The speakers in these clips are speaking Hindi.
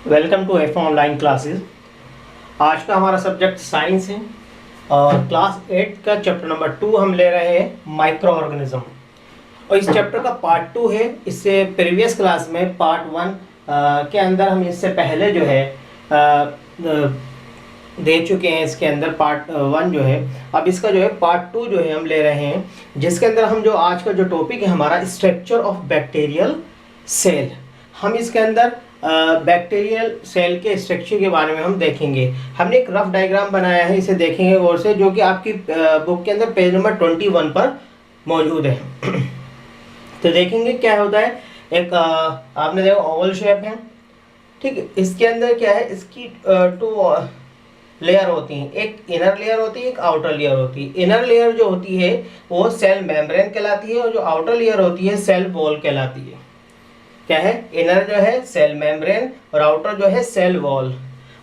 Welcome to F online classes. आज का हमारा सब्जेक्ट साइंस है और क्लास 8 का चैप्टर नंबर 2 हम ले रहे हैं माइक्रो ऑर्गेनिज्म। और इस चैप्टर का पार्ट 2 है। इससे प्रीवियस क्लास में पार्ट 1 के अंदर हम इससे पहले जो है दे चुके हैं। इसके अंदर पार्ट 1 जो है, अब इसका जो है पार्ट 2 जो है हम ले रहे हैं, जिसके अंदर हम जो आज का जो टॉपिक है हमारा स्ट्रक्चर ऑफ बैक्टीरियल सेल। हम इसके अंदर बैक्टीरियल सेल के स्ट्रक्चर के बारे में हम देखेंगे। हमने एक रफ डायग्राम बनाया है, इसे देखेंगे गौर से, जो कि आपकी बुक के अंदर पेज नंबर 21 पर मौजूद है। तो देखेंगे क्या होता है। एक आपने देखा ओवल शेप है, ठीक है। इसके अंदर क्या है, इसकी टू लेयर होती हैं, एक इनर लेयर होती है, एक आउटर लेयर होती है। इनर लेयर जो होती है वो सेल मेम्ब्रेन कहलाती है और जो आउटर लेयर होती है सेल वॉल कहलाती है। क्या है, इनर जो है सेल मेम्ब्रेन और आउटर जो है सेल वॉल।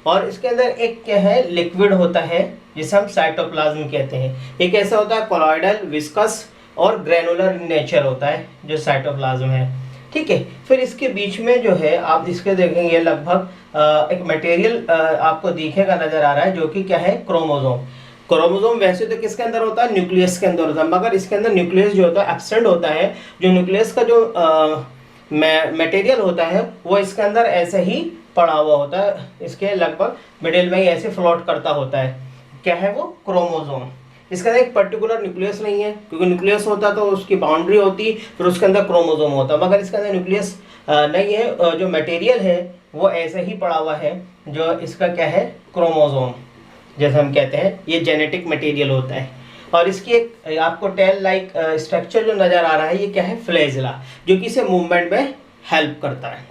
और इसके अंदर एक क्या है, लिक्विड होता है जिसे हम साइटोप्लाज्म कहते हैं। एक ऐसा होता है कोलॉइडल, विस्कस और ग्रेनुलर नेचर होता है जो साइटोप्लाज्म है, ठीक है। फिर इसके बीच में जो है आप इसके देखेंगे लगभग एक मटेरियल आपको दिखेगा, नजर आ रहा है, जो कि क्या है, क्रोमोसोम। क्रोमोसोम वैसे तो किसके अंदर होता है, न्यूक्लियस के अंदर होता है, मगर इसके अंदर न्यूक्लियस जो होता है एब्सेंट होता है। जो न्यूक्लियस का जो मटेरियल होता है वो इसके अंदर ऐसे ही पड़ा हुआ होता है, इसके लगभग मिडिल में ही ऐसे फ्लोट करता होता है। क्या है वो, क्रोमोसोम। इसका एक पर्टिकुलर न्यूक्लियस नहीं है, क्योंकि न्यूक्लियस होता तो उसकी बाउंड्री होती, फिर उसके अंदर क्रोमोसोम होता, मगर इसके अंदर न्यूक्लियस नहीं है। जो मटेरियल है वो ऐसे ही पड़ा हुआ है, जो इसका क्या है, क्रोमोसोम जैसे हम कहते हैं, ये जेनेटिक मटेरियल होता है। और इसकी एक आपको टेल लाइक स्ट्रक्चर जो नजर आ रहा है, ये क्या है, फ्लैजिला, जो कि इसे मूवमेंट में हेल्प करता है।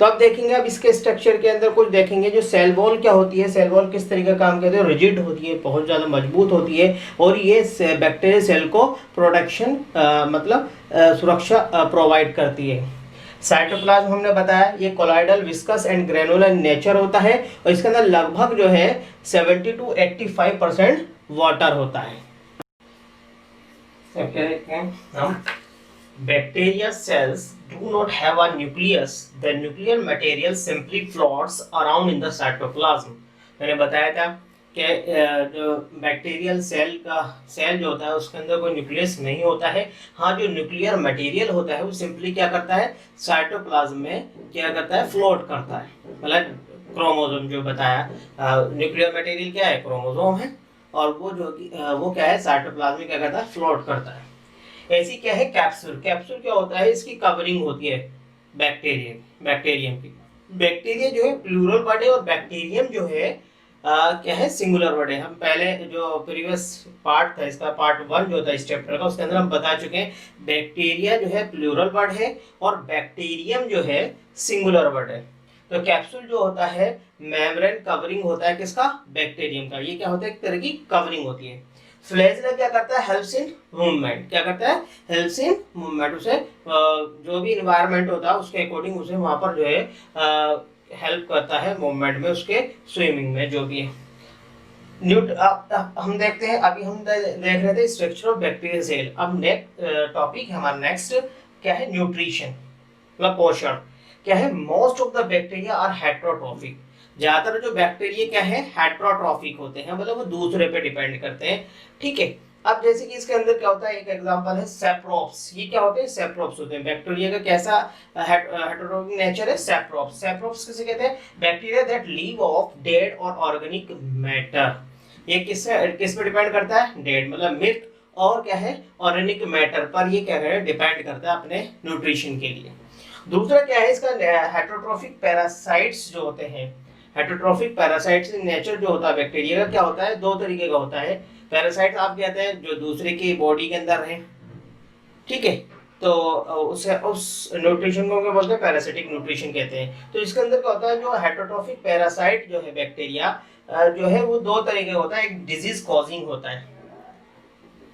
तो अब देखेंगे, अब इसके स्ट्रक्चर के अंदर कुछ देखेंगे। जो सेल वॉल क्या होती है, सेल वॉल किस तरीके का काम करती है, रिजिड होती है, बहुत ज़्यादा मजबूत होती है, और ये बैक्टीरियल सेल को प्रोटेक्शन मतलब सुरक्षा प्रोवाइड करती है। साइटोप्लाज्म हमने बताया ये colloidal, viscous and granular nature होता है, और इसके अंदर लगभग जो है 70 to 85% वाटर होता है। हम bacteria cells do not have a nucleus. The nuclear material simply floats around in the cytoplasm. मैंने बताया था कि जो बैक्टीरियल सेल जो होता है उसके अंदर कोई न्यूक्लियस नहीं होता है। हाँ, जो न्यूक्लियर मटेरियल होता है वो सिंपली क्या करता है, साइटोप्लाज्म में क्या करता है, फ्लोट करता है। मतलब क्रोमोसोम जो बताया, न्यूक्लियर मटेरियल क्या है, क्रोमोसोम है, और वो क्या है, साइटोप्लाज्म में क्या करता है, फ्लोट करता है। ऐसी क्या है, कैप्सूल। कैप्सूल क्या होता है, इसकी कवरिंग होती है बैक्टीरियम की। बैक्टीरिया जो है प्लूरल वर्ड है और बैक्टीरियम जो है क्या है, सिंगुलर वर्ड है। हम पहले जो प्रीवियस पार्ट था, इसका पार्ट 1 जो था इस चैप्टर का, उसके अंदर हम बता चुके हैं बैक्टीरिया जो है प्लूरल वर्ड है और बैक्टीरियम जो है सिंगुलर वर्ड है। तो कैप्सूल जो होता है मेम्ब्रेन कवरिंग होता है किसका, बैक्टीरियम का। ये क्या होता है, एक तरह की कवरिंग होती है। फ्लैजिला क्या करता है, हेल्प्स इन मूवमेंट। क्या करता है, हेल्प्स इन मूवमेंट। उसे जो भी इन्वायरमेंट होता है उसके अकॉर्डिंग उसे वहां पर जो है हेल्प करता है मूवमेंट में, उसके स्विमिंग में, जो भी है। हम देखते हैं, अभी हम देख रहे थे स्ट्रक्चर ऑफ बैक्टीरियल सेल। अब नेक्स्ट टॉपिक हमारा नेक्स्ट क्या है, न्यूट्रिशन, मतलब पोषण। क्या है, most of the bacteria are heterotrophic. ज्यादातर जो बैक्टीरिया क्या है, हेटेरोट्रॉफिक होते हैं, मतलब वो दूसरे पे डिपेंड करते हैं, ठीक है। अब जैसे कि इसके अंदर क्या होता है, एक एग्जांपल है सेप्रोप्स। ये क्या होते हैं, सेप्रोप्स होते हैं। बैक्टीरिया का कैसा हेटेरोट्रॉफिक नेचर है, सेप्रोप्स। सेप्रोप्स किसे कहते हैं, bacteria that live of dead और ऑर्गेनिक मैटर। ये किस पे डिपेंड करता है, डेड मतलब मृत, और क्या है, ऑर्गेनिक मैटर पर ये क्या है, डिपेंड करता है अपने न्यूट्रिशन के लिए। दूसरा क्या है इसका, हेटेरोट्रॉफिक पैरासाइट्स जो होते हैं। हेटेरोट्रॉफिक पैरासाइट्स नेचर जो होता है बैक्टीरिया का, क्या होता है, दो तरीके का होता है। पैरासाइट आप कहते हैं जो दूसरे की बॉडी के अंदर है, ठीक है। तो उस न्यूट्रिशन को क्या बोलते हैं, पैरासिटिक न्यूट्रिशन कहते हैं। तो इसके अंदर क्या होता है, जो हेटेरोट्रॉफिक पैरासाइट जो है बैक्टीरिया जो है वो दो तरीके का होता है। एक डिजीज कॉजिंग होता है।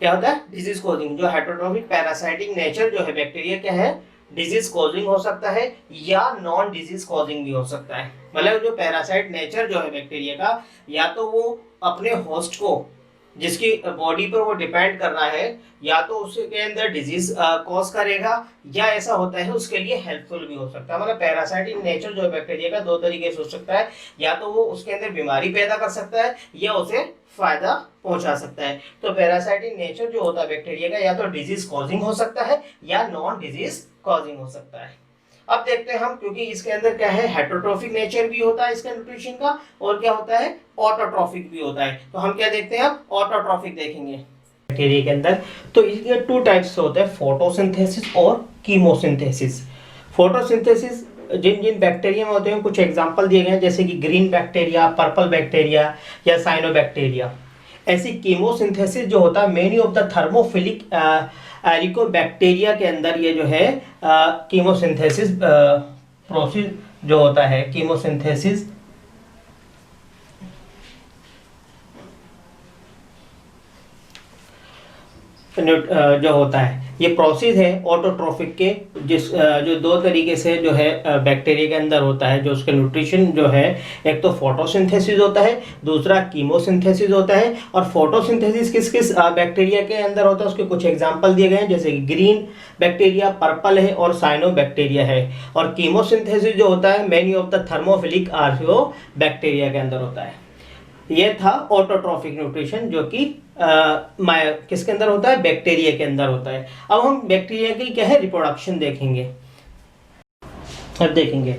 क्या होता है, डिजीज कॉजिंग। जो हेटेरोट्रॉफिक पैरासाइटिक नेचर जो है बैक्टीरिया क्या है, डिजीज कॉजिंग हो सकता है या नॉन डिजीज कॉजिंग भी हो सकता है। मतलब जो पैरासाइट नेचर जो है बैक्टीरिया का, या तो वो अपने होस्ट को जिसकी बॉडी पर वो डिपेंड कर रहा है, या तो उसके अंदर डिजीज कॉज करेगा, या ऐसा होता है उसके लिए हेल्पफुल भी हो सकता है। मतलब पैरासाइट इन नेचर जो है बैक्टीरिया का दो तरीके से हो सकता है, या तो वो उसके अंदर बीमारी पैदा कर सकता है या उसे फायदा पहुंचा सकता है। तो पैरासाइट इन नेचर जो होता है बैक्टीरिया का, या तो डिजीज कॉजिंग हो सकता है या नॉन डिजीज कॉजिंग हो सकता है। अब देखते हैं हम, क्योंकि इसके अंदर क्या है, हेटरोट्रोफिक नेचर भी होता है इसके न्यूट्रिशन का, और क्या होता है, ऑटोट्रॉफिक भी होता है। तो हम क्या देखते हैं, अब ऑटोट्रॉफिक देखेंगे बैक्टीरिया के अंदर। तो इसके टू टाइप्स होते हैं, फोटोसिंथेसिस और कीमोसिंथेसिस। फोटोसिंथेसिस जिन जिन बैक्टीरिया में होते हैं कुछ एग्जांपल दिए गए हैं, जैसे कि ग्रीन बैक्टीरिया, पर्पल बैक्टीरिया या साइनोबैक्टीरिया। ऐसी कीमोसिंथेसिस जो होता है, मेनी ऑफ द थर्मोफिलिक एरिकोबैक्टीरिया के अंदर ये जो है कीमोसिंथेसिस प्रोसेस जो होता है, कीमोसिंथेसिस जो होता है, ये प्रोसेस है ऑटोट्रॉफिक के, जिस जो दो तरीके से जो है बैक्टीरिया के अंदर होता है, जो उसके न्यूट्रिशन जो है, एक तो फोटोसिंथेसिस होता है, दूसरा कीमोसिंथेसिस होता है। और फोटोसिंथेसिस किस किस बैक्टीरिया के अंदर होता है उसके कुछ एग्जांपल दिए गए हैं, जैसे कि ग्रीन बैक्टीरिया, पर्पल है और साइनो बैक्टीरिया है। और कीमोसिंथेसिस जो होता है many of the thermophilic archaeo bacteria के अंदर होता है। ये था ऑटोट्रॉफिक न्यूट्रिशन, जो कि किसके अंदर होता है, बैक्टीरिया के अंदर होता है। अब हम बैक्टीरिया की क्या है रिप्रोडक्शन देखेंगे। अब देखेंगे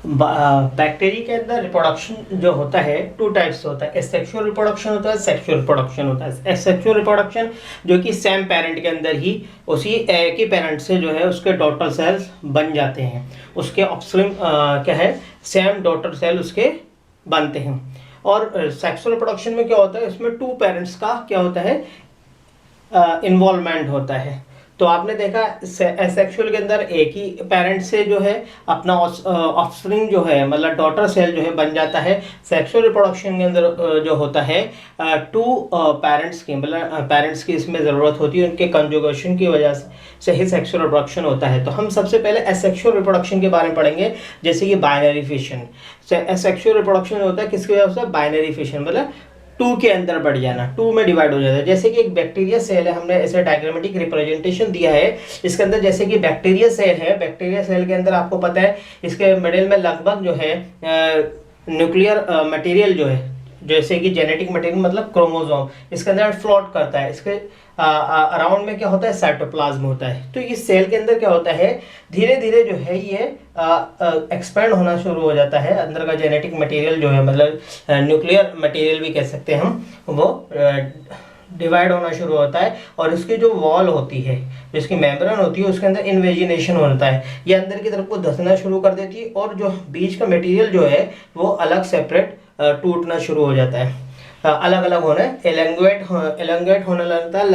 बैक्टीरिया के अंदर रिप्रोडक्शन जो होता है टू टाइप्स होता है, एसेक्सुअल रिप्रोडक्शन होता है, सेक्सुअल रिप्रोडक्शन होता है। एसेक्सुअल रिप्रोडक्शन जो कि सेम पेरेंट के अंदर ही उसी एक ही पेरेंट से जो है उसके डॉटर सेल्स बन जाते हैं, उसके ऑफस्प्रिंग क्या है, सेम डॉटर सेल उसके बनते हैं। और सेक्सुअल रिप्रोडक्शन में क्या होता है, इसमें टू पेरेंट्स का क्या होता है, इन्वॉल्वमेंट होता है। तो आपने देखा एसेक्सुअल के अंदर एक ही पेरेंट से जो है अपना ऑफस्प्रिंग जो है, मतलब डॉटर सेल जो है बन जाता है। सेक्सुअल रिप्रोडक्शन के अंदर जो होता है टू पेरेंट्स की, मतलब पेरेंट्स की इसमें ज़रूरत होती है, उनके कंजुगेशन की वजह से ही सेक्सुअल रिप्रोडक्शन होता है। तो हम सबसे पहले एसेक्सुअल रिप्रोडक्शन के बारे में पढ़ेंगे, जैसे कि बाइनरी फिशन। एसेक्सुअल रिप्रोडक्शन होता है किसकी वजह से, बाइनरी फिशन, मतलब टू के अंदर बढ़ जाना, टू में डिवाइड हो जाता है। जैसे कि एक बैक्टीरिया सेल है, हमने ऐसे डायग्रामेटिक रिप्रेजेंटेशन दिया है इसके अंदर, जैसे कि बैक्टीरिया सेल है, बैक्टीरिया सेल के अंदर आपको पता है इसके मिडिल में लगभग जो है न्यूक्लियर मटेरियल जो है, जैसे कि जेनेटिक मटेरियल मतलब क्रोमोसोम, इसके अंदर फ्लोट करता है। इसके अराउंड में क्या होता है, साइटोप्लाज्म होता है। तो इस सेल के अंदर क्या होता है, धीरे धीरे जो है ये एक्सपेंड होना शुरू हो जाता है। अंदर का जेनेटिक मटेरियल जो है, मतलब न्यूक्लियर मटेरियल भी कह सकते हैं हम, वो डिवाइड होना शुरू होता है। और इसकी जो वॉल होती है, जो इसकी मेम्ब्रेन होती है, उसके अंदर इन्वेजिनेशन होता है, ये अंदर की तरफ को धंसना शुरू कर देती है, और जो बीच का मटेरियल जो है वो अलग सेपरेट टूटना शुरू हो जाता है, अलग अलग होने, एलेंगुएट होने लगता है,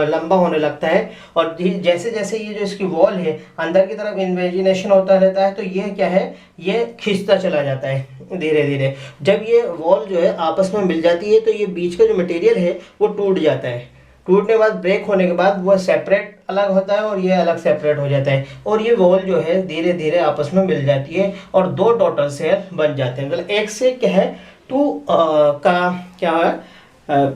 लंबा होने लगता है। और जैसे जैसे ये जो इसकी वॉल है अंदर की तरफ इन्वेजिनेशन होता रहता है, तो ये क्या है, ये खिंचता चला जाता है धीरे धीरे। जब ये वॉल जो है आपस में मिल जाती है, तो ये बीच का जो मटेरियल है वो टूट जाता है। टूटने के बाद, ब्रेक होने के बाद वो सेपरेट अलग होता है और ये अलग सेपरेट हो जाता है, और ये वॉल जो है धीरे धीरे आपस में मिल जाती है और दो डॉटर सेल बन जाते हैं। मतलब एक से क्या है, टू का क्या है,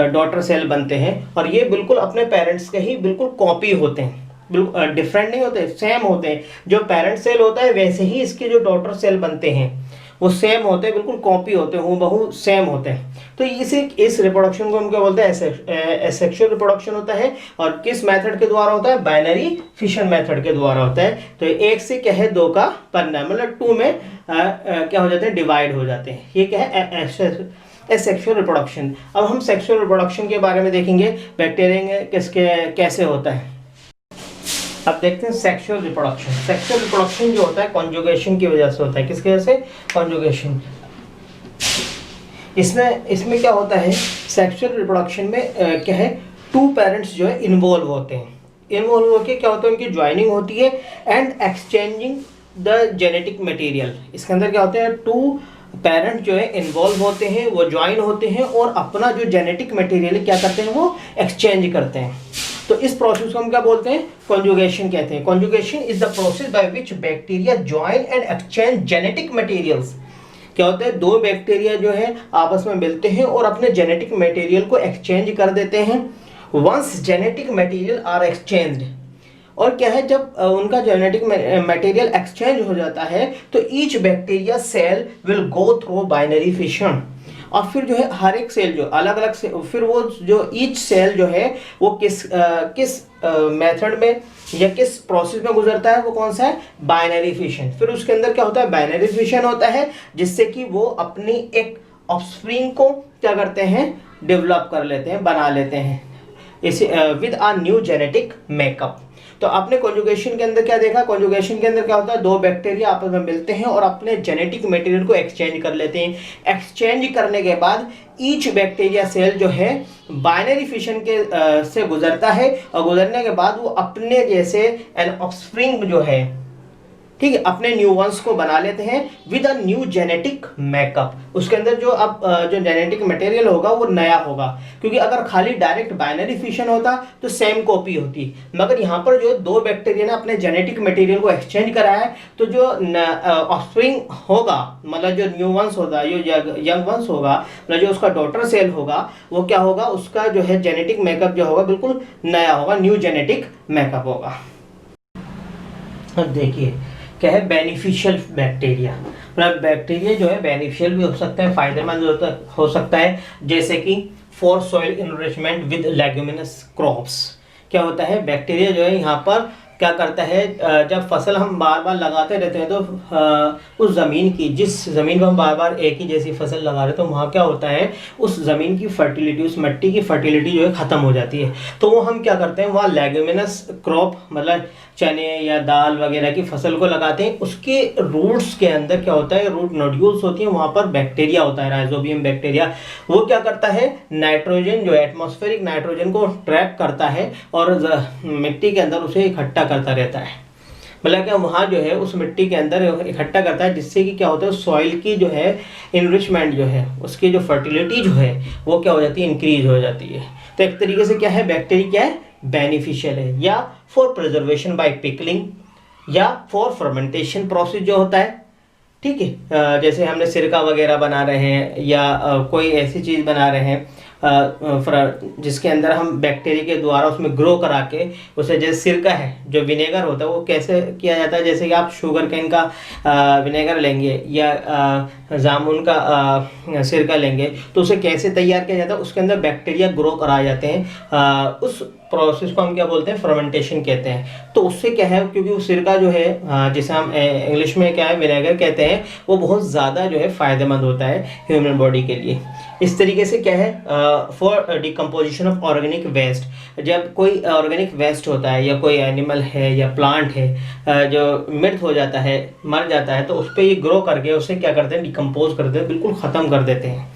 डॉटर सेल बनते हैं, और ये बिल्कुल अपने पेरेंट्स के ही बिल्कुल कॉपी होते हैं, बिल्कुल डिफरेंट नहीं होते, सेम होते हैं। जो पेरेंट सेल होता है वैसे ही इसके जो डॉटर सेल बनते हैं वो सेम होते हैं, बिल्कुल कॉपी होते हैं, हूबहू सेम होते हैं। तो इस रिप्रोडक्शन को हम क्या बोलते हैं, एसेक्सुअल रिप्रोडक्शन होता है। और किस मेथड के द्वारा होता है, बाइनरी फिशन मेथड के द्वारा होता है। तो एक से क्या है, दो का बनना, मतलब टू में क्या हो जाते हैं, डिवाइड हो जाते हैं। ये क्या है, सेक्सुअल रिप्रोडक्शन। अब हम सेक्सुअल रिप्रोडक्शन के बारे में देखेंगे, बैक्टीरिया किसके कैसे होता है। अब देखते हैं सेक्सुअल रिप्रोडक्शन। सेक्सुअल रिप्रोडक्शन जो होता है कॉन्जुगेशन की वजह से होता है। किसकी वजह से, कॉन्जुगेशन। इसमें क्या होता है, सेक्सुअल रिप्रोडक्शन में क्या है, टू पेरेंट्स जो है इन्वॉल्व होते हैं। इन्वॉल्व होकर क्या होता है, उनकी ज्वाइनिंग होती है and exchanging the genetic material. इसके अंदर क्या होता है, टू पेरेंट जो है इन्वॉल्व होते हैं, वो ज्वाइन होते हैं और अपना जो जेनेटिक मटेरियल क्या करते हैं, वो एक्सचेंज करते हैं। तो इस प्रोसेस को हम क्या बोलते हैं, कॉन्जुगेशन कहते हैं। Conjugation is the process by which bacteria join and exchange genetic materials. क्या होता है, दो बैक्टीरिया जो है आपस में मिलते हैं और अपने जेनेटिक मटेरियल को एक्सचेंज कर देते हैं। Once genetic material are exchanged, और क्या है, जब उनका जेनेटिक मटेरियल एक्सचेंज हो जाता है तो each bacteria cell will go through binary fission, और फिर जो है हर एक सेल जो अलग अलग से, फिर वो जो ईच सेल जो है वो किस मेथड में या किस प्रोसेस में गुजरता है, वो कौन सा है, बाइनरी फिशन। फिर उसके अंदर क्या होता है, बाइनरी फिशन होता है, जिससे कि वो अपनी एक ऑफस्प्रिंग को क्या करते हैं, डेवलप कर लेते हैं, बना लेते हैं इसे with a new genetic makeup. तो आपने कॉन्जुगेशन के अंदर क्या देखा, कॉन्जुगेशन के अंदर क्या होता है, दो बैक्टीरिया आपस में मिलते हैं और अपने जेनेटिक मटेरियल को एक्सचेंज कर लेते हैं। एक्सचेंज करने के बाद ईच बैक्टीरिया सेल जो है बाइनरी फिशन के से गुजरता है, और गुजरने के बाद वो अपने जैसे एन ऑफस्प्रिंग जो है, ठीक है, अपने न्यू वंस को बना लेते हैं with a new genetic makeup. उसके अंदर जो अब जो जेनेटिक मटेरियल होगा वो नया होगा, क्योंकि अगर खाली डायरेक्ट बाइनरी फिशन होता तो सेम कॉपी होती, मगर यहाँ पर जो दो बैक्टीरिया ने अपने जेनेटिक मटेरियल को एक्सचेंज करा है, तो जो ऑफस्प्रिंग होगा, मतलब जो न्यू वंस होगा, जो यंग वंस होगा, मतलब जो उसका डॉटर सेल होगा, वो क्या होगा, उसका जो है जेनेटिक मेकअप जो होगा बिल्कुल नया होगा, न्यू जेनेटिक मेकअप होगा। अब देखिए क्या है, बेनिफिशियल बैक्टीरिया, मतलब बैक्टीरिया जो है बेनिफिशियल भी हो सकता है, फायदेमंद हो सकता है, जैसे कि for soil enrichment with leguminous crops. क्या होता है, बैक्टीरिया जो है यहाँ पर क्या करता है, जब फसल हम बार बार लगाते रहते हैं तो उस ज़मीन की, जिस ज़मीन पर हम बार बार एक ही जैसी फसल लगा रहे हैं, तो वहाँ क्या होता है, उस ज़मीन की फर्टिलिटी, उस मिट्टी की फर्टिलिटी जो है ख़त्म हो जाती है। तो वो हम क्या करते हैं, वहाँ लेग्यूमिनस क्रॉप, मतलब चने या दाल वगैरह की फसल को लगाते हैं। उसके रूट्स के अंदर क्या होता है, रूट नोड्यूल्स होती हैं, वहाँ पर बैक्टीरिया होता है, राइजोबियम बैक्टीरिया। वो क्या करता है, नाइट्रोजन जो एटमॉस्फेरिक नाइट्रोजन को ट्रैप करता है और मिट्टी के अंदर उसे इकट्ठा करता रहता है, मतलब क्या वहाँ जो है उस मिट्टी के अंदर इकट्ठा करता है, जिससे कि क्या होता है, सॉइल की जो है इनरिचमेंट जो है, उसकी जो फर्टिलिटी जो है वो क्या हो जाती है, इंक्रीज हो जाती है। तो एक तरीके से क्या है, बैक्टीरिया क्या है, बेनिफिशियल है, या फॉर प्रिजर्वेशन बाय पिकलिंग, या फॉर फर्मेंटेशन प्रोसेस जो होता है, ठीक है, जैसे हमने सिरका वगैरह बना रहे हैं, या कोई ऐसी चीज़ बना रहे हैं जिसके अंदर हम बैक्टीरिया के द्वारा उसमें ग्रो करा के उसे, जैसे सिरका है, जो विनेगर होता है, वो कैसे किया जाता है, जैसे कि आप शुगर कैन का विनेगर लेंगे या जामुन का सिरका लेंगे, तो उसे कैसे तैयार किया जाता है, उसके अंदर बैक्टीरिया ग्रो कराए जाते हैं, उस प्रोसेस को हम क्या बोलते हैं, फर्मेंटेशन कहते हैं। तो उससे क्या है, क्योंकि वो सिरका जो है, जिसे हम इंग्लिश में क्या है, विनेगर कहते हैं, वो बहुत ज़्यादा जो है फ़ायदेमंद होता है ह्यूमन बॉडी के लिए। इस तरीके से क्या है, for decomposition of organic waste, जब कोई ऑर्गेनिक वेस्ट होता है, या कोई एनिमल है या प्लांट है जो मृत हो जाता है, मर जाता है, तो उस पर ये ग्रो करके उसे क्या करते हैं, डिकम्पोज करते हैं, बिल्कुल ख़त्म कर देते हैं,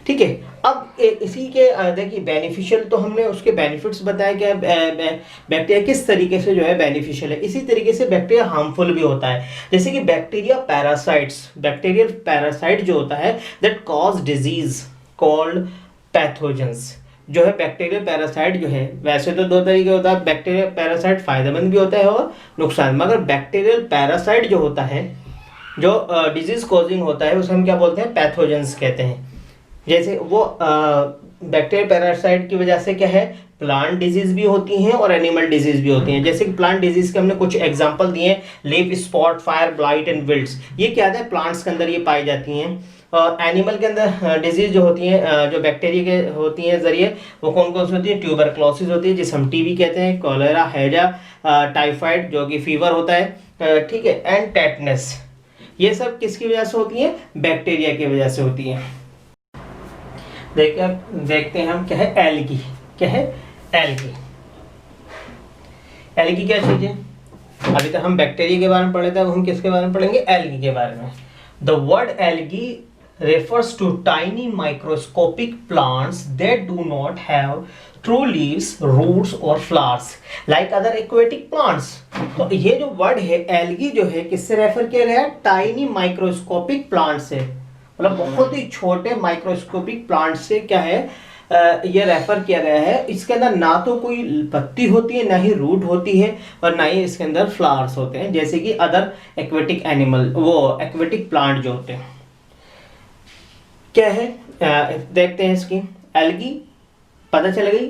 ठीक है। अब इसी के देखिए, बेनिफिशियल तो हमने उसके बेनिफिट्स बताया, क्या बैक्टीरिया किस तरीके से जो है बेनिफिशियल है। इसी तरीके से बैक्टीरिया हार्मफुल भी होता है, जैसे कि बैक्टीरिया पैरासाइट्स, बैक्टीरियल पैरासाइट जो होता है, that cause disease called pathogens. जो है बैक्टीरियल पैरासाइट जो है, वैसे तो दो तरीके होता है, बैक्टीरियल पैरासाइट फायदेमंद भी होता है और नुकसान, मगर बैक्टीरियल पैरासाइट जो होता है, जो डिजीज कॉजिंग होता है, उसे हम क्या बोलते हैं, पैथोजेंस कहते हैं। जैसे वो बैक्टीरियल पैरासाइट की वजह से क्या है, प्लांट डिजीज भी होती हैं और एनिमल डिजीज भी होती हैं। जैसे कि प्लांट डिजीज के हमने कुछ एग्जांपल दिए हैं, leaf spot, fire blight and wilts, ये क्या है, प्लांट्स के अंदर ये पाई जाती हैं। और एनिमल के अंदर डिजीज जो होती हैं, जो बैक्टीरिया के होती हैं जरिए, वो कौन कौन सी होती है, ट्यूबरक्लोसिस होती है, जिसे हम टीबी कहते हैं, कॉलेरा, हैजा, टाइफाइड जो कि फीवर होता है, ठीक है, एंड टेटनस। ये सब किसकी वजह से होती है, बैक्टीरिया की वजह से होती है। देखते हैं हम, क्या है, एल्गी। क्या है, एल्गी। एल्गी क्या चीज है, अभी तक हम बैक्टीरिया के बारे में पढ़े थे, अब हम किसके बारे में पढ़ेंगे, एल्गी के बारे में। The word algae refers to tiny microscopic plants that do not have true leaves, roots or flowers like other aquatic plants। तो ये जो वर्ड है एल्गी जो है, किससे रेफर किया गया है, टाइनी माइक्रोस्कोपिक प्लांट से, मतलब बहुत ही छोटे माइक्रोस्कोपिक प्लांट से क्या है, ये रेफर किया गया है। इसके अंदर ना तो कोई पत्ती होती है, ना ही रूट होती है, और ना ही इसके अंदर फ्लावर्स होते हैं, जैसे कि अदर एक्वेटिक एनिमल, वो एक्वेटिक प्लांट जो होते हैं। क्या है, देखते हैं इसकी। एल्गी पता चल गई,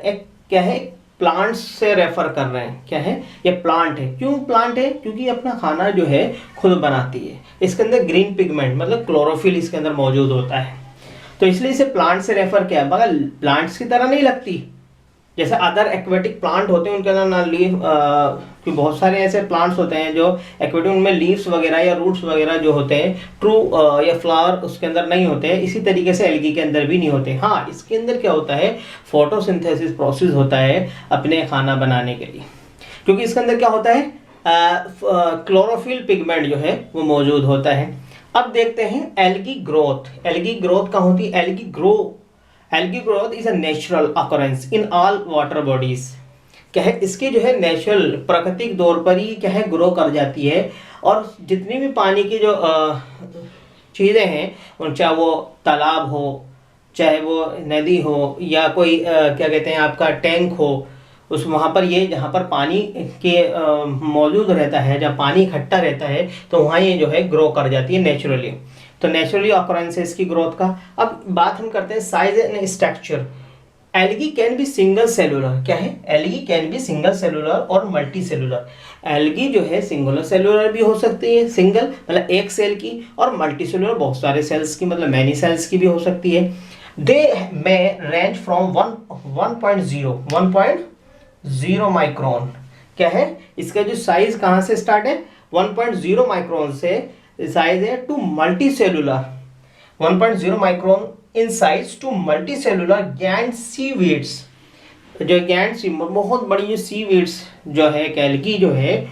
एक क्या है, प्लांट्स से रेफर कर रहे हैं। क्या है, ये प्लांट है। क्यों प्लांट है? क्योंकि अपना खाना जो है खुद बनाती है। इसके अंदर ग्रीन पिगमेंट मतलब क्लोरोफिल इसके अंदर मौजूद होता है, तो इसलिए इसे प्लांट से रेफर किया। मगर प्लांट्स की तरह नहीं लगती, जैसे अदर एक्वेटिक प्लांट होते हैं उनके अंदर ना लीफ, कि बहुत सारे ऐसे प्लांट्स होते हैं जो एक्वेटिक, उनमें लीव्स वगैरह या रूट्स वगैरह जो होते हैं ट्रू या फ्लावर उसके अंदर नहीं होते हैं। इसी तरीके से एल्गी के अंदर भी नहीं होते। हाँ, इसके अंदर क्या होता है, फोटोसिंथेसिस प्रोसेस होता है अपने खाना बनाने के लिए, क्योंकि इसके अंदर क्या होता है, क्लोरोफिल पिगमेंट जो है वो मौजूद होता है। अब देखते हैं एल्गी ग्रोथ। एल्गी ग्रोथ कहाँ होती है? Algae growth is a natural occurrence in all water bodies. क्या है, इसके जो है नेचुरल प्राकृतिक तौर पर ही क्या है ग्रो कर जाती है। और जितनी भी पानी की जो चीज़ें हैं, चाहे वो तालाब हो, चाहे वो नदी हो, या कोई क्या कहते हैं आपका टैंक हो, उस वहाँ पर ये जहाँ पर पानी के मौजूद रहता है, जहाँ पानी इकट्ठा रहता है, तो वहाँ ये जो है ग्रो कर जाती है नेचुरली। तो नेचुरली ऑकरेंसेस की ग्रोथ का। अब बात हम करते हैं size and structure. Algae can be single cellular. क्या है, algae can be single cellular और मल्टी सेलुलर। एल्गी जो है सिंगुलर सेलुलर भी हो सकती है, सिंगल मतलब एक सेल की, और मल्टी सेलुलर बहुत सारे सेल्स की मतलब मैनी सेल्स की भी हो सकती है। दे मे रेंज फ्रॉम 1.0 माइक्रोन। क्या है, इसका जो साइज कहाँ से स्टार्ट है, 1.0 माइक्रोन से साइज है, to multicellular 1.0 micron in size to multicellular giant seaweeds. जो गैंड सी बहुत बड़ी जो सीवीड्स जो है एल्गी जो है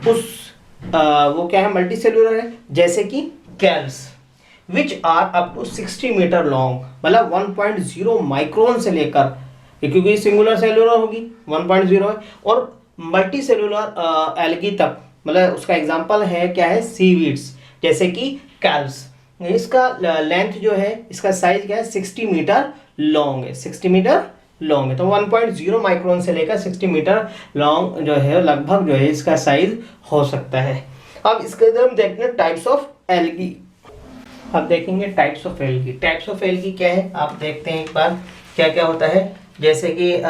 उस वो क्या है, मल्टी सेलुलर है, जैसे कि kelps which are up to 60 metre long, मतलब 1.0 माइक्रोन से लेकर, क्योंकि सिंगुलर सेलुलर होगी 1.0 है, और मल्टी सेलुलर एल्गी तक, मतलब उसका एग्जांपल है क्या है, सीवीड्स जैसे कि कैल्स। इसका लेंथ जो है, इसका साइज क्या है, 60 मीटर लॉन्ग है, 60 मीटर लॉन्ग है। तो 1.0 माइक्रोन से लेकर 60 मीटर लॉन्ग जो है लगभग जो है इसका साइज हो सकता है। अब इसके अंदर हम देखते हैं टाइप्स ऑफ एल्गी। अब देखेंगे types of algae. Types of algae क्या है, आप देखते हैं एक बार क्या क्या होता है। जैसे कि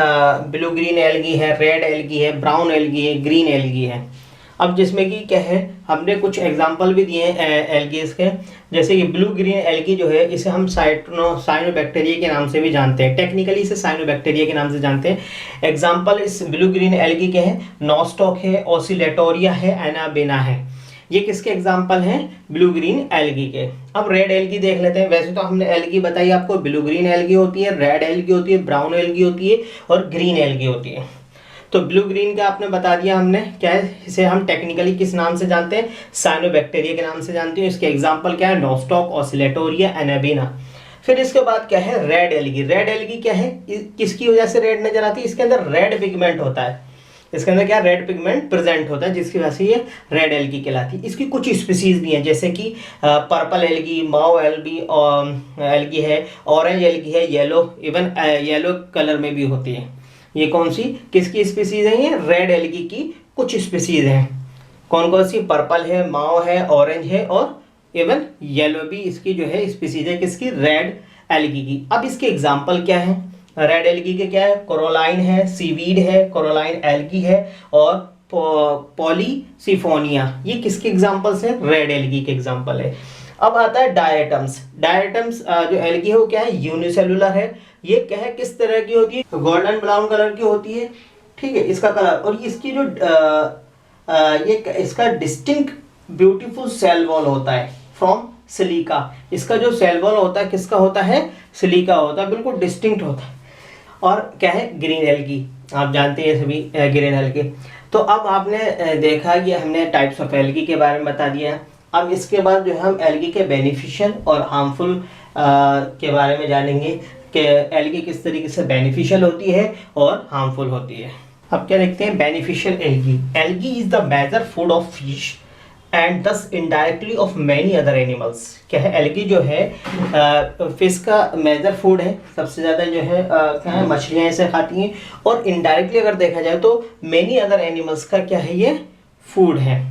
ब्लू ग्रीन एल्गी है, रेड एल्गी है, ब्राउन एल्गी है, ग्रीन एल्गी है। अब जिसमें कि क्या है, हमने कुछ एग्जांपल भी दिए हैं एल्गीज के। जैसे कि ब्लू ग्रीन एल्गी जो है, इसे हम साइनोबैक्टीरिया के नाम से भी जानते हैं, टेक्निकली इसे साइनोबैक्टीरिया के नाम से जानते हैं। एग्जांपल इस ब्लू ग्रीन एल्गी के हैं, नॉस्टॉक है, ओसिलेटोरिया है, एनाबेना है। ये किसके एग्जाम्पल हैं, ब्लू ग्रीन एल्गी के। अब रेड एल्गी देख लेते हैं। वैसे तो हमने एल्गी बताई आपको, ब्लू ग्रीन एल्गी होती है, रेड एल्गी होती है, ब्राउन एल्गी होती है और ग्रीन एल्गी होती है। तो ब्लू ग्रीन का आपने बता दिया हमने, क्या है, इसे हम टेक्निकली किस नाम से जानते हैं, साइनोबैक्टीरिया के नाम से जानते हैं। इसके एग्जाम्पल क्या है, नॉस्टॉक, ओसिलेटोरिया, एनाबेना। फिर इसके बाद क्या है, रेड एल्गी। रेड एल्गी क्या है, किसकी वजह से रेड नजर आती है, इसके अंदर रेड पिगमेंट होता है, इसके अंदर क्या रेड पिगमेंट प्रेजेंट होता है, जिसकी वजह से ये रेड एल्गी कहलाती है। इसकी कुछ स्पीसीज भी हैं, जैसे कि पर्पल एल्गी, माओ एल्गी एल्गी है, ऑरेंज एल्गी है, येलो, इवन येलो कलर में भी होती है। ये कौन सी किसकी स्पीसीज है, ये रेड एल्गी की कुछ स्पीसीज हैं। कौन कौन सी, पर्पल है, माओ है, ऑरेंज है और इवन येलो भी इसकी जो है स्पीसीज है, किसकी, रेड एल्गी की। अब इसके एग्जाम्पल क्या है, रेड एल्गी के क्या है, कोरोलाइन है, सीवीड है, कोरोलाइन एल्गी है और पॉलीसिफोनिया। ये किसके एग्जाम्पल्स हैं, रेड एल्गी के एग्जाम्पल है। अब आता है डायटम्स। डायटम्स जो एल्गी है वो क्या है, यूनिसेलुलर है। ये क्या है, किस तरह की होती है, गोल्डन ब्राउन कलर की होती है, ठीक है, इसका कलर। और इसकी जो ये इसका डिस्टिंक्ट ब्यूटीफुल सेल वॉल होता है फ्रॉम सिलिका। इसका जो सेल वॉल होता है किसका होता है, सिलिका होता है, बिल्कुल डिस्टिंक्ट होता है। और क्या है, ग्रीन एल्गी, आप जानते हैं सभी ग्रीन एल्गी। तो अब आपने देखा कि हमने टाइप्स ऑफ एल्गी के बारे में बता दिया। अब इसके बाद जो है हम एल्गी के बेनिफिशियल और हार्मफुल के बारे में जानेंगे कि एल्गी किस तरीके से बेनिफिशियल होती है और हार्मफुल होती है। अब क्या देखते हैं, beneficial algae. Algae is the major food of fish and thus indirectly of many other animals. क्या है, एल्गी जो है फिश का मेजर फूड है, सबसे ज़्यादा जो है क्या है, मछलियाँ इसे खाती हैं, और इनडायरेक्टली अगर देखा जाए तो मैनी अदर एनिमल्स का क्या है, ये फूड है।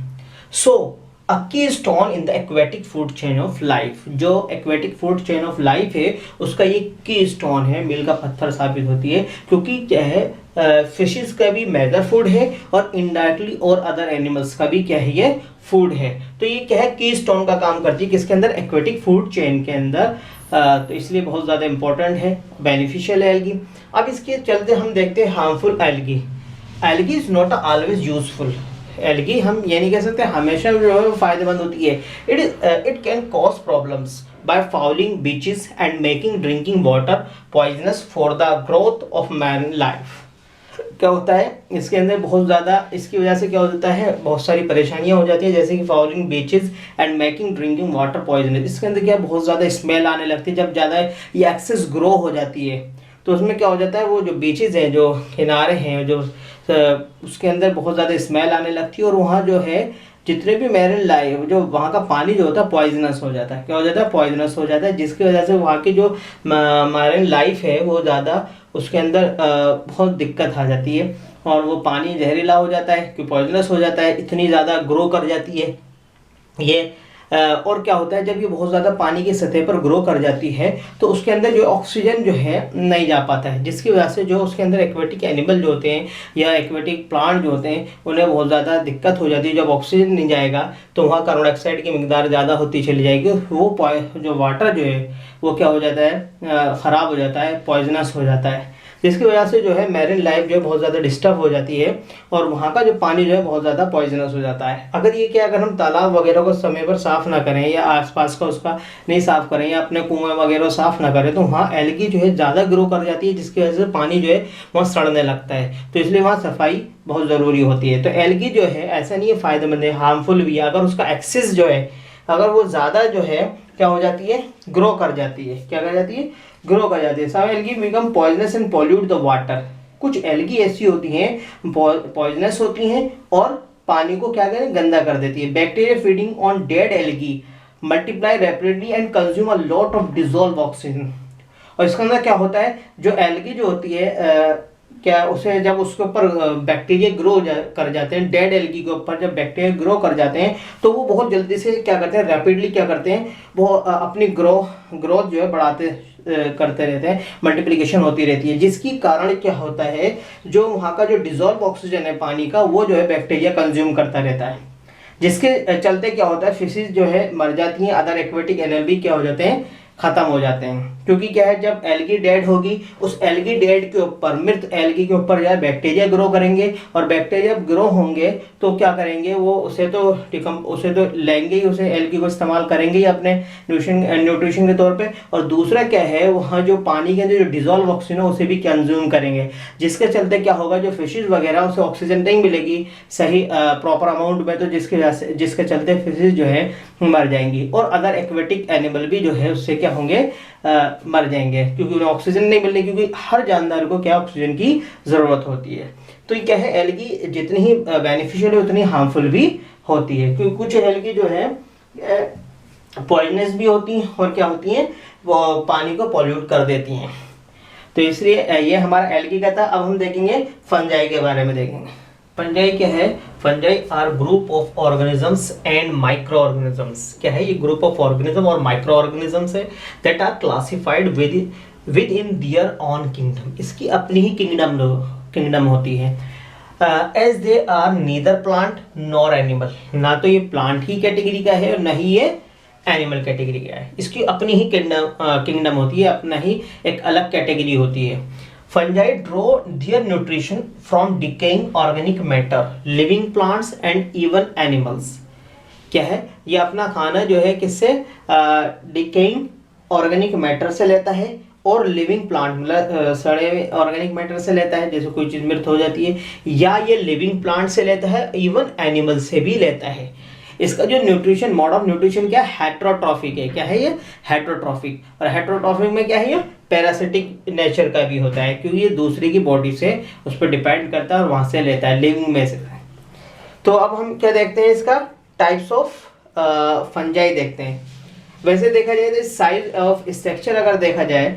So a keystone in the aquatic food chain of life. जो aquatic food chain of life है उसका ये की स्टोन है, मील का पत्थर साबित होती है, क्योंकि क्या है फिशेस का भी मेजर फूड है और इनडायरेक्टली और अदर एनिमल्स का भी क्या है ये फूड है। तो ये क्या है की स्टोन का काम करती है किसके अंदर, एक्वेटिक फूड चेन के अंदर। तो इसलिए बहुत ज़्यादा इंपॉर्टेंट है, बेनिफिशियल है एल्गी। अब इसके चलते हम देखते हैं harmful algae. Algae is not always useful. Algae हम ये नहीं कह सकते हमेशा जो है वो फायदेमंद होती है। It can cause problems bye fouling beaches and making drinking water poisonous for the growth of marine life. क्या होता है इसके अंदर बहुत ज़्यादा, इसकी वजह से क्या होता है बहुत सारी परेशानियां हो जाती है, जैसे कि fouling beaches and making drinking water poisonous. इसके अंदर क्या बहुत ज़्यादा स्मेल आने लगती है जब ज़्यादा ये एक्सेस ग्रो हो जाती है। तो उसमें क्या हो जाता है वो जो बीचेस हैं, जो किनारे हैं, जो उसके अंदर बहुत ज़्यादा स्मेल आने लगती है और वहाँ जो है जितने भी मैरिन लाइफ, जो वहाँ का पानी जो होता है पॉइजनस हो जाता है। क्या हो जाता है, पॉइजनस हो जाता है, जिसकी वजह से वहाँ की जो मैरिन लाइफ है वो ज़्यादा उसके अंदर बहुत दिक्कत आ जाती है और वो पानी जहरीला हो जाता है कि पॉइजनस हो जाता है, इतनी ज़्यादा ग्रो कर जाती है ये। और क्या होता है जब ये बहुत ज़्यादा पानी की सतह पर ग्रो कर जाती है तो उसके अंदर जो ऑक्सीजन जो है नहीं जा पाता है, जिसकी वजह से जो उसके अंदर एक्वेटिक एनिमल जो होते हैं या एक्वेटिक प्लांट जो होते हैं उन्हें बहुत ज़्यादा दिक्कत हो जाती है। जब ऑक्सीजन नहीं जाएगा तो वहाँ कार्बन डाइऑक्साइड की मिकदार ज़्यादा होती चली जाएगी, वो जो वाटर जो है वो क्या हो जाता है ख़राब हो जाता है, पॉइजनस हो जाता है, जिसकी वजह से जो है मैरिन लाइफ जो है बहुत ज़्यादा डिस्टर्ब हो जाती है और वहाँ का जो पानी जो है बहुत ज़्यादा पॉइजनस हो जाता है। अगर ये क्या, अगर हम तालाब वगैरह को समय पर साफ़ ना करें या आसपास का उसका नहीं साफ़ करें या अपने कुएं वगैरह साफ़ ना करें तो वहाँ एल्गी जो है ज़्यादा ग्रो कर जाती है, जिसकी वजह से पानी जो है वहाँ सड़ने लगता है। तो इसलिए वहाँ सफाई बहुत ज़रूरी होती है। तो एल्गी जो है ऐसा नहीं है फ़ायदेमंद है, हार्मफुल भी है। अगर उसका एक्सेस जो है, अगर वो ज़्यादा जो है क्या हो जाती है, ग्रो कर जाती है, क्या कर जाती है, ग्रो कर जाती है। Some algae become poisonous and pollute the water. कुछ एल्गी ऐसी होती हैं पॉइजनस होती हैं और पानी को क्या करें, गंदा कर देती है। Bacteria feeding on dead algae multiply rapidly and consume a lot of dissolve oxygen. और इसके अंदर क्या होता है, जो एल्गी जो होती है क्या उसे जब उसके ऊपर बैक्टीरिया ग्रो कर जाते हैं, डेड एल्गी के ऊपर जब बैक्टीरिया ग्रो कर जाते हैं तो वो बहुत जल्दी से क्या करते हैं, रैपिडली क्या करते हैं, वो अपनी ग्रोथ जो है बढ़ाते करते रहते हैं, मल्टीप्लिकेशन होती रहती है, जिसकी कारण क्या होता है जो वहाँ का जो डिजोल्व ऑक्सीजन है पानी का वो जो है बैक्टीरिया कंज्यूम करता रहता है, जिसके चलते क्या होता है फिशेज जो है मर जाती हैं, अदर एक्वेटिक एनिमल भी क्या हो जाते हैं, खत्म हो जाते हैं। क्योंकि क्या है जब एल्गी डेड होगी उस एल्गी डेड के ऊपर, मृत एल्गी के ऊपर यार बैक्टीरिया ग्रो करेंगे और बैक्टीरिया ग्रो होंगे तो क्या करेंगे वो उसे तो लेंगे ही, उसे एल्गी को इस्तेमाल करेंगे ही अपने न्यूट्रिशन के तौर पे। और दूसरा क्या है वहाँ जो पानी के अंदर जो डिजोल्व ऑक्सीजन है उसे भी कंज्यूम करेंगे, जिसके चलते क्या होगा जो फिशेज वगैरह उसे ऑक्सीजन नहीं मिलेगी सही प्रॉपर अमाउंट में, तो जिसके चलते फिशेज जो है मर जाएंगी और अदर एक्वेटिक एनिमल भी जो है उससे क्या होंगे, मर जाएंगे, क्योंकि उन्हें ऑक्सीजन नहीं मिलने, क्योंकि हर जानदार को क्या ऑक्सीजन की ज़रूरत होती है। तो ये क्या है, एल्गी जितनी ही बेनिफिशियल है उतनी हार्मफुल भी होती है, क्योंकि कुछ एल्गी जो है पॉइजनस भी होती हैं और क्या होती हैं वो पानी को पॉल्यूट कर देती हैं। तो इसलिए ये हमारा एल्गी का था। अब हम देखेंगे फंजाई के बारे में देखेंगे। फंजाई क्या है, fungi are group of organisms and micro organisms. क्या है ये ग्रुप ऑफ ऑर्गेनिज्म और माइक्रो ऑर्गेनिजम्स है that are classified within their own kingdom. इसकी अपनी ही किंगडम होती है। As they are neither plant nor animal, ना तो ये प्लांट ही कैटेगरी का है और न ही ये एनिमल कैटेगरी का है, इसकी अपनी ही किंगडम होती है, अपना ही एक अलग कैटेगरी होती है। Fungi draw their nutrition from decaying organic matter, living plants and even animals. क्या है ये अपना खाना जो है किससे, डिकेइंग ऑर्गेनिक मैटर से लेता है और लिविंग प्लांट मतलब सड़े हुए ऑर्गेनिक मैटर से लेता है, जैसे कोई चीज़ मृत हो जाती है, या ये लिविंग प्लांट से लेता है, इवन एनिमल से भी लेता है। इसका जो न्यूट्रिशन, मोड ऑफ न्यूट्रिशन क्या है, हेट्रोट्रॉफिक है। क्या है ये, हेट्रोट्रॉफिक। और हेट्रोट्रॉफिक में क्या है ये पैरासिटिक नेचर का भी होता है, क्योंकि ये दूसरे की बॉडी से उस पर डिपेंड करता है और वहाँ से लेता है, लिविंग में से। तो अब हम क्या देखते हैं, इसका टाइप्स ऑफ फंजाई देखते हैं। वैसे देखा जाए तो साइज ऑफ स्ट्रक्चर अगर देखा जाए,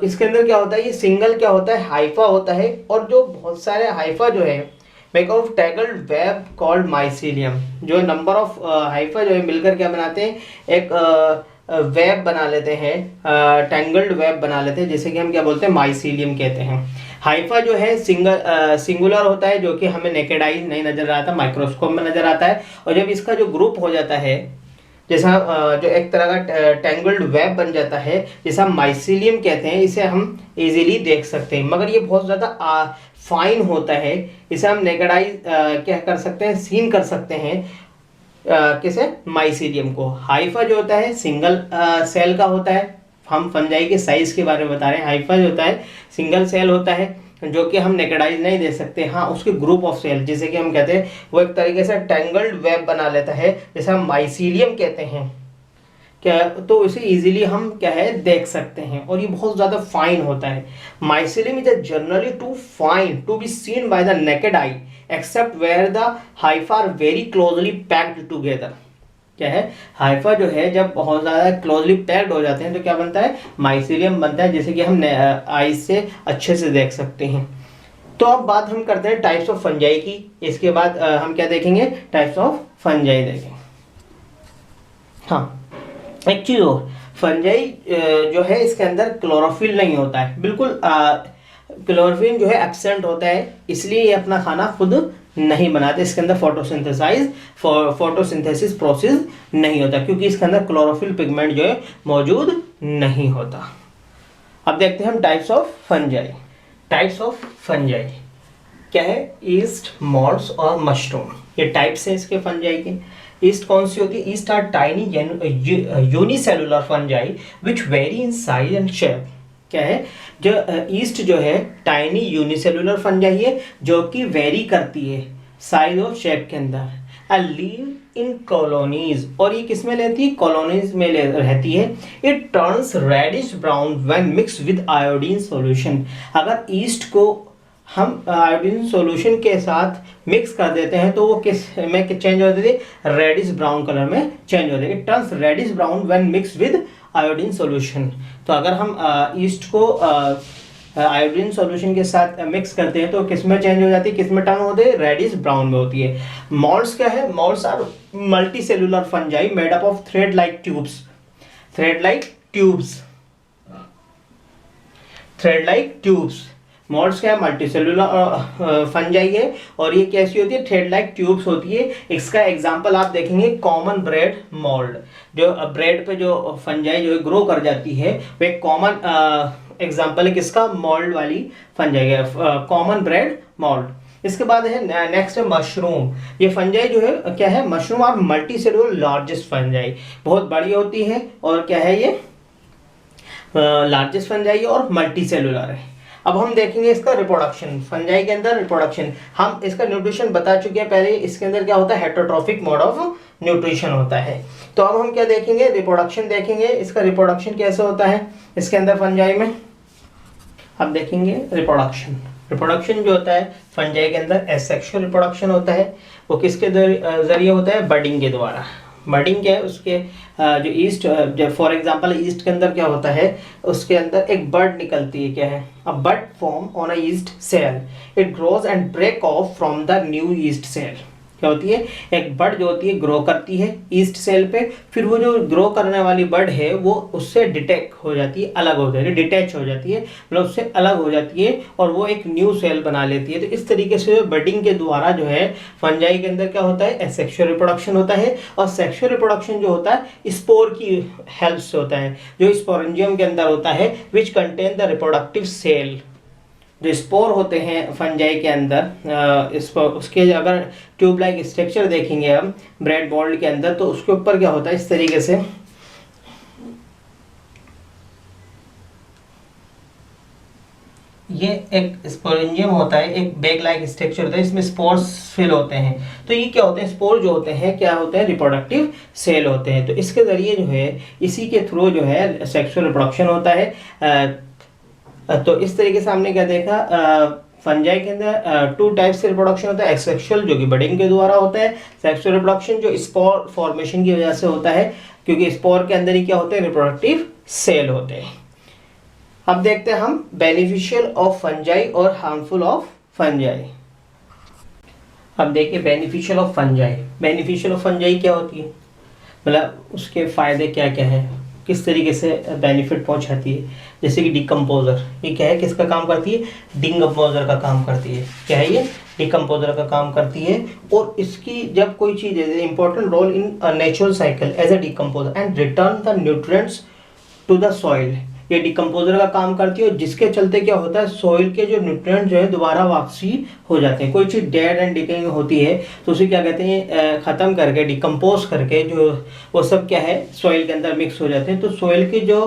इसके अंदर क्या होता है, ये सिंगल क्या होता है, हाइफा होता है, और जो बहुत सारे हाइफा जो है make of tangled web called mycelium. जो नंबर ऑफ हाइफा जो है मिलकर क्या बनाते हैं, एक वेब बना लेते हैं, टैंगल्ड वेब बना लेते हैं, जैसे कि हम क्या बोलते हैं, माइसीलियम कहते हैं। हाइफा जो है सिंगुलर होता है, जो कि हमें नेकेड आई नहीं नजर आता, माइक्रोस्कोप में नजर आता है। और जब इसका जो ग्रुप हो जाता है, जैसा जो एक तरह का टैंगल्ड वेब बन जाता है, जैसा माइसीलियम कहते हैं, इसे हम इजीली देख सकते हैं। मगर ये बहुत ज़्यादा फाइन होता है, इसे हम नेकेड आई क्या कर सकते हैं, सीन कर सकते हैं। किसे, माइसीलियम को। हाइफा जो होता है सिंगल सेल का होता है, हम फंजाई के साइज के बारे में बता रहे हैं। हाइफा जो होता है सिंगल सेल होता है, जो कि हम नेकेडाइज नहीं दे सकते। हाँ, उसके ग्रुप ऑफ सेल जिसे कि हम कहते हैं, वो एक तरीके से टैंगल्ड वेब बना लेता है, जैसे हम माइसीलियम कहते हैं क्या, तो इसे इजीली हम क्या है देख सकते हैं। और ये बहुत ज़्यादा फाइन होता है। Mycelium is generally too fine to be seen by the naked eye except where the hypha are very closely packed together. क्या है, हाइफा जो है जब बहुत ज़्यादा क्लोजली पैक्ड हो जाते हैं तो क्या बनता है, माइसीलियम बनता है, जैसे कि हम आई से अच्छे से देख सकते हैं। तो अब बात हम करते हैं टाइप्स ऑफ फंजाई की। इसके बाद हम क्या देखेंगे, टाइप्स ऑफ फंजाई देखेंगे। हाँ, एक चीज़ और, फंजाई जो है इसके अंदर क्लोरोफिल नहीं होता है, बिल्कुल क्लोरोफिल जो है एब्सेंट होता है, इसलिए ये अपना खाना खुद नहीं बनाते। इसके अंदर फोटोसिंथेसिस प्रोसेस नहीं होता, क्योंकि इसके अंदर क्लोरोफिल पिगमेंट जो है मौजूद नहीं होता। अब देखते हैं हम types of fungi. Types of fungi क्या है, ईस्ट, मॉल्ट्स और मशरूम, ये टाइप्स है इसके फंजाई के। ईस्ट कौन सी होती है, yeast are tiny unicellular fungi which vary in size and shape. क्या है, जो ईस्ट जो है टाइनी यूनिसेलुलर फंजाई है, जो कि वेरी करती है साइज और शेप के अंदर। अ लीव इन कॉलोनीज, और ये किस में रहती है, कॉलोनीज में रहती है। It turns reddish brown when mix with iodine solution. अगर ईस्ट को हम आयोडीन सॉल्यूशन के साथ मिक्स कर देते हैं तो वो किस में चेंज हो जाती है, रेडिश ब्राउन कलर में चेंज हो जाती है। It turns reddish brown when mix with iodine solution. तो अगर हम ईस्ट को आयोडीन सॉल्यूशन के साथ मिक्स करते हैं तो किस में चेंज हो जाती है, किस में टर्न होती है, रेडिश ब्राउन में होती है। मॉल्ट्स क्या है, moulds are multicellular fungi made up of thread like tubes. Thread like tubes, thread like tubes. Moulds क्या है, मल्टी सेलुलर फंजाई है, और ये कैसी होती है, थ्रेड लाइक ट्यूब्स होती है। इसका एग्जांपल आप देखेंगे कॉमन ब्रेड मोल्ड, जो ब्रेड पे जो फंजाई जो है ग्रो कर जाती है, वो एक कॉमन एग्जांपल है किसका, मोल्ड वाली फंजाई है, कॉमन ब्रेड मोल्ड। इसके बाद है नेक्स्ट है मशरूम। ये फंजाई जो है क्या है, मशरूम और मल्टी सेलुलर लार्जेस्ट फंजाई, बहुत बड़ी होती है, और क्या है ये लार्जेस्ट फंजाई और मल्टी सेलुलर है। अब हम देखेंगे इसका रिप्रोडक्शन। फंजाई के अंदर रिप्रोडक्शन, हम इसका न्यूट्रिशन बता चुके हैं पहले। इसके अंदर क्या होता है, हेटरोट्रॉफिक मोड ऑफ न्यूट्रिशन होता है। तो अब हम क्या देखेंगे, रिप्रोडक्शन देखेंगे। इसका रिप्रोडक्शन कैसे होता है इसके अंदर फंजाई में, अब देखेंगे रिप्रोडक्शन। रिप्रोडक्शन जो होता है फंजाई के अंदर एसेक्सुअल रिप्रोडक्शन होता है। वो किसके जरिए होता है, बडिंग के द्वारा। बडिंग क्या है, उसके जो ईस्ट, जब फॉर एग्जांपल ईस्ट के अंदर क्या होता है, उसके अंदर एक बड निकलती है। क्या है, a bud form on a yeast cell, it grows and break off from the new yeast cell. क्या होती है, एक बड जो होती है ग्रो करती है ईस्ट सेल पे, फिर वो जो ग्रो करने वाली बड है वो उससे डिटेक्ट हो जाती है, अलग हो जाती है, डिटैच हो जाती है, मतलब उससे अलग हो जाती है, और वो एक न्यू सेल बना लेती है। तो इस तरीके से बडिंग के द्वारा जो है फंजाई के अंदर क्या होता है, एसेक्सुअल रिप्रोडक्शन होता है। और सेक्सुअल रिप्रोडक्शन जो होता है स्पोर की हेल्प से होता है, जो स्पोरेंजियम के अंदर होता है, which contain the reproductive cell. जो स्पोर होते हैं फंजाई के अंदर, उसके अगर ट्यूब लाइक स्ट्रक्चर देखेंगे हम ब्रेड मोल्ड के अंदर, तो उसके ऊपर क्या होता है इस तरीके से, ये एक स्पोरेंजियम होता है, एक बैग लाइक स्ट्रक्चर होता है, इसमें स्पोर्स फिल होते हैं। तो ये क्या होते हैं, स्पोर जो होते हैं क्या होते हैं, रिप्रोडक्टिव सेल होते हैं। तो इसके जरिए जो है, इसी के थ्रू जो है सेक्सुअल रिप्रोडक्शन होता है। तो इस तरीके से हमने क्या देखा, फंजाई के अंदर टू टाइप्स से रिप्रोडक्शन होता है, एसेक्सुअल जो कि बडिंग के द्वारा होता है, सेक्सुअल रिप्रोडक्शन जो स्पोर फॉर्मेशन की वजह से होता है, क्योंकि स्पोर के अंदर ही क्या होते हैं, रिप्रोडक्टिव सेल होते हैं। अब देखते हैं हम बेनिफिशियल ऑफ फंजाई और हार्मफुल ऑफ फंजाई। अब देखिए beneficial of fungi. Beneficial of fungi क्या होती है, मतलब उसके फ़ायदे क्या क्या है, किस तरीके से बेनिफिट पहुंचाती है। जैसे कि डिकम्पोजर, ये क्या है, किसका काम करती है, डिकम्पोजर का काम करती है। क्या है ये, डिकम्पोजर का काम करती है। और इसकी जब कोई चीज़ है, important role in natural cycle as a decomposer and return the nutrients to the soil. ये डिकम्पोजर का काम करती है और जिसके चलते क्या होता है, सॉइल के जो न्यूट्रिएंट जो है दोबारा वापसी हो जाते हैं। कोई चीज़ डेड एंड डिकेइंग होती है तो उसे क्या कहते हैं, ख़त्म करके, डिकम्पोज करके जो वो सब क्या है सॉइल के अंदर मिक्स हो जाते हैं। तो सॉइल की जो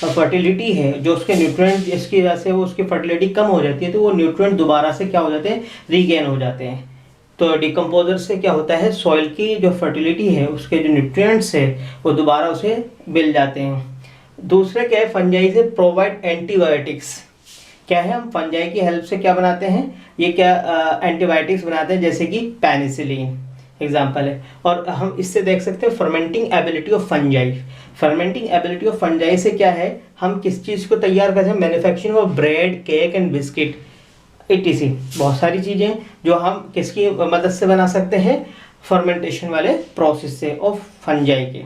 फर्टिलिटी है, जो उसके न्यूट्रिएंट जिसकी वजह से वो उसकी फर्टिलिटी कम हो जाती है, तो वो न्यूट्रिएंट दोबारा से क्या हो जाते हैं, रीगेन हो जाते हैं। तो डिकम्पोजर से क्या होता है, सॉइल की जो फर्टिलिटी है, उसके जो न्यूट्रिएंट्स है वो दोबारा उसे मिल जाते हैं। दूसरे क्या है, फंजाई से प्रोवाइड एंटीबायोटिक्स। क्या है, हम फंजाई की हेल्प से क्या बनाते हैं, ये क्या एंटीबायोटिक्स बनाते हैं, जैसे कि पेनिसिलिन एग्जाम्पल है। और हम इससे देख सकते हैं fermenting ability of fungi. Fermenting ability of fungi से क्या है, हम किस चीज़ को तैयार करते हैं, manufacturing of bread, cake and biscuit etc। बहुत सारी चीज़ें जो हम किसकी मदद से बना सकते हैं, फर्मेंटेशन वाले प्रोसेस से ऑफ फंजाई के।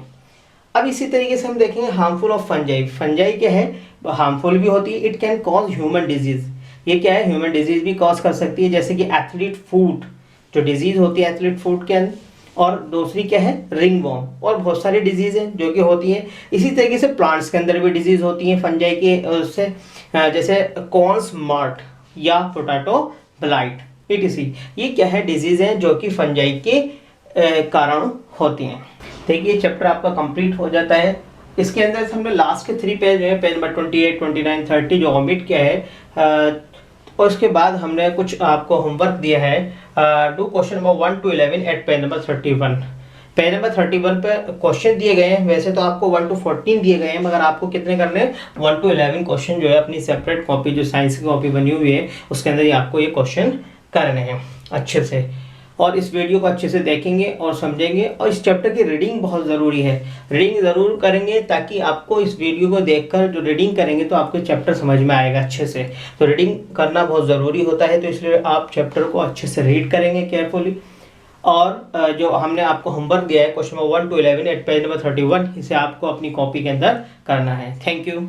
अब इसी तरीके से हम देखेंगे हार्मफुल ऑफ फंजाई। फंजाई क्या है, हार्मफुल भी होती है, it can cause human disease. ये क्या है, ह्यूमन डिजीज भी कॉज कर सकती है, जैसे कि एथलीट फूट जो डिजीज होती है एथलीट फूट के अंदर। और दूसरी क्या है, रिंग वॉर्म। और बहुत सारी डिजीज हैं जो कि होती हैं। इसी तरीके से प्लांट्स के अंदर भी डिजीज होती हैं फंजाई के उससे, जैसे कॉर्न स्मार्ट या पोटैटो ब्लाइट etc। ये क्या है, डिजीज हैं जो कि फंजाई के कारण होती हैं। देखिए चैप्टर आपका कंप्लीट हो जाता है। इसके अंदर से हमने लास्ट के 3 पेज जो है, पेज नंबर 28, 29, 30 जो ओमिट किया है, और उसके बाद हमने कुछ आपको होमवर्क दिया है। Do question number 1 to 11 at page number 31। Page number 31 पे क्वेश्चन दिए गए हैं। वैसे तो आपको 1 to 14 दिए गए हैं, मगर आपको कितने करने हैं, 1 to 11 क्वेश्चन जो है अपनी सेपरेट कॉपी, जो साइंस की कॉपी बनी हुई है उसके अंदर ही आपको ये क्वेश्चन करने हैं अच्छे से। और इस वीडियो को अच्छे से देखेंगे और समझेंगे। और इस चैप्टर की रीडिंग बहुत ज़रूरी है, रीडिंग ज़रूर करेंगे, ताकि आपको इस वीडियो को देखकर जो रीडिंग करेंगे तो आपको चैप्टर समझ में आएगा अच्छे से। तो रीडिंग करना बहुत ज़रूरी होता है, तो इसलिए आप चैप्टर को अच्छे से रीड करेंगे केयरफुली। और जो हमने आपको होमवर्क दिया है question number 1 to 11 at page number 31, इसे आपको अपनी कॉपी के अंदर करना है। Thank you.